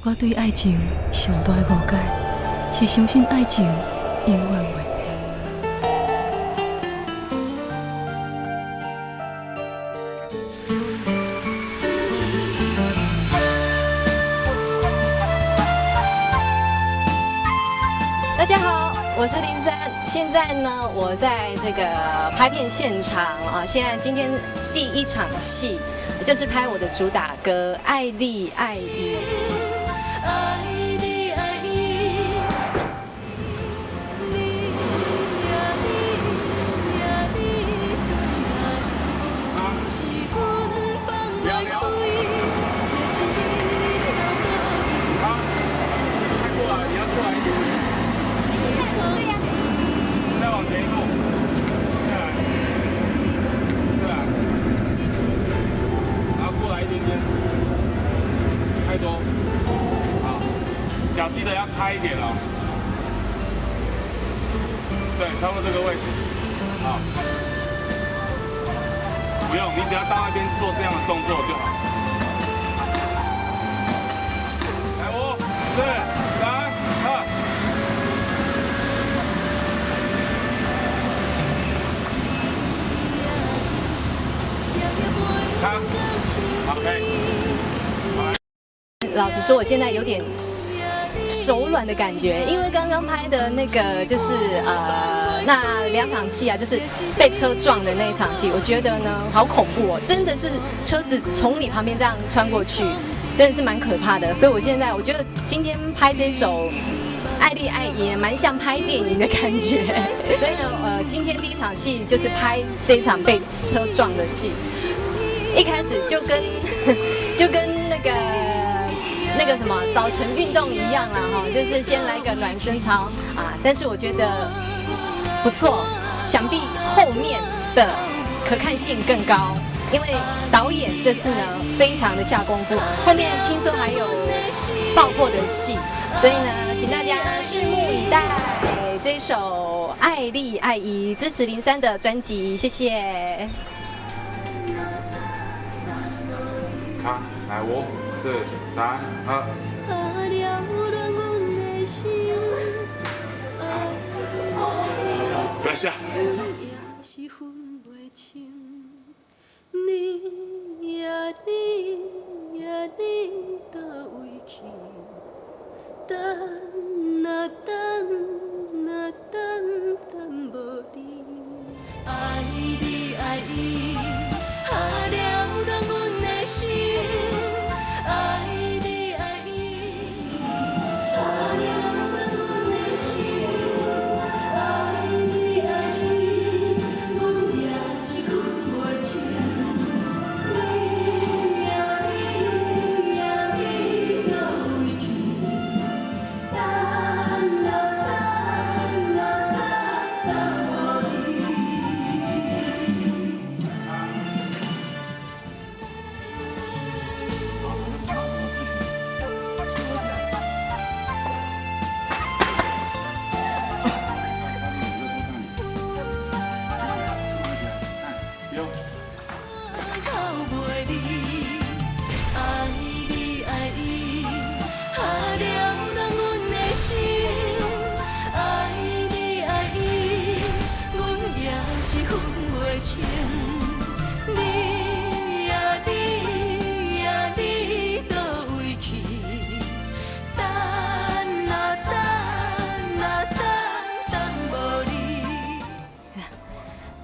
我对爱情上大的误解，是相信爱情永远袂变。大家好，我是林珊。现在呢，我在这个拍片现场啊。今天第一场戏就是拍我的主打歌《爱丽爱伊》。太多，好，脚记得要开一点哦。对，差不多这个位置，好，不用，你只要到那边做这样的动作就好。来，5、4、3、2。好 ，OK。老实说，我现在有点手软的感觉，因为刚刚拍的那个就是那2场戏啊，就是被车撞的那一场戏，我觉得呢好恐怖哦，真的是车子从你旁边这样穿过去，真的是蛮可怕的。所以我觉得今天拍这首《爱丽爱伊》蛮像拍电影的感觉。所以呢，今天第一场戏就是拍这一场被车撞的戏，一开始就跟那个什么早晨运动一样啦哈，就是先来个暖身操啊，但是我觉得不错，想必后面的可看性更高，因为导演这次呢非常的下功夫，后面听说还有爆破的戏，所以呢，请大家拭目以待这首《爱丽爱伊》，支持林珊的专辑，谢谢。好，来5、4、3、2。不要笑。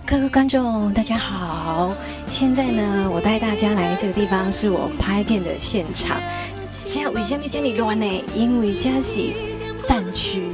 各位观众，大家好！现在呢，我带大家来这个地方是我拍片的现场。这为什么这么乱呢？因为这是战区。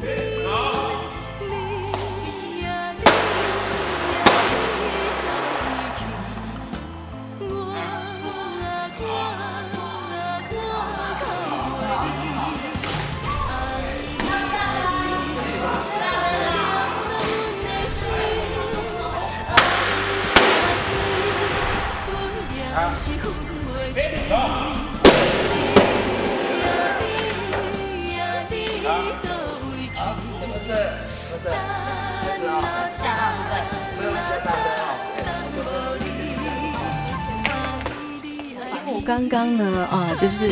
我刚刚呢就是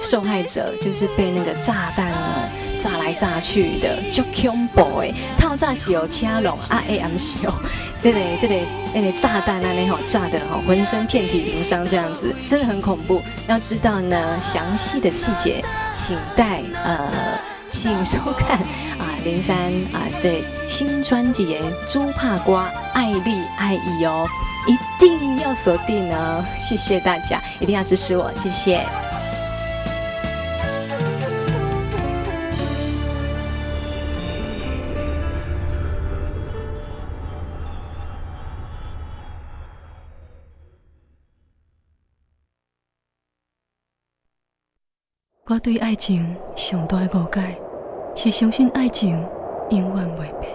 受害者就是被那个炸弹呢炸来炸去的，就恐怖诶！透早是有车龙啊，暗时有这个炸弹啊，那吼炸的吼浑身遍体鳞伤这样子，真的很恐怖。要知道呢，详细的细节，请收看林珊这新专辑的《猪怕瓜爱丽爱意》哦，一定要锁定哦！谢谢大家，一定要支持我，谢谢。我对爱情上大的误解，是相信爱情永远袂变。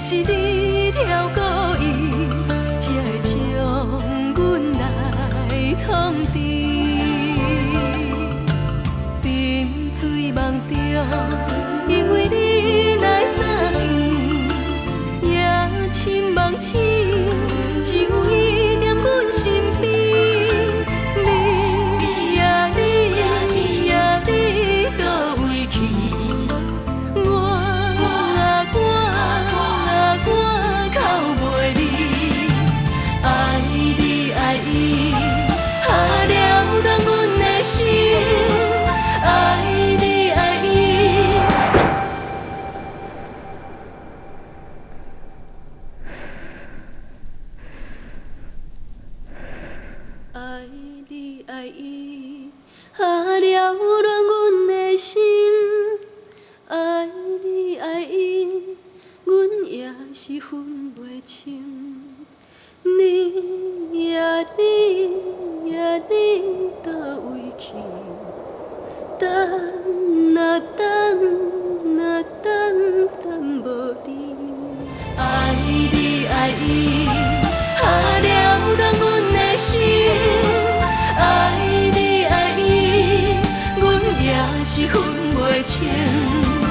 是你挑故意，才会将阮来创治。沉醉梦中，因为你来相见，夜深梦醒，只有伊踮阮身边。你呀你呀你，倒位去？爱你爱伊，下了乱阮的心。爱你爱伊，阮也是分袂清。你呀你呀你，倒位去？等啊等啊等无你。爱你爱伊，下了乱阮的心。爱你爱伊，阮也是分袂清。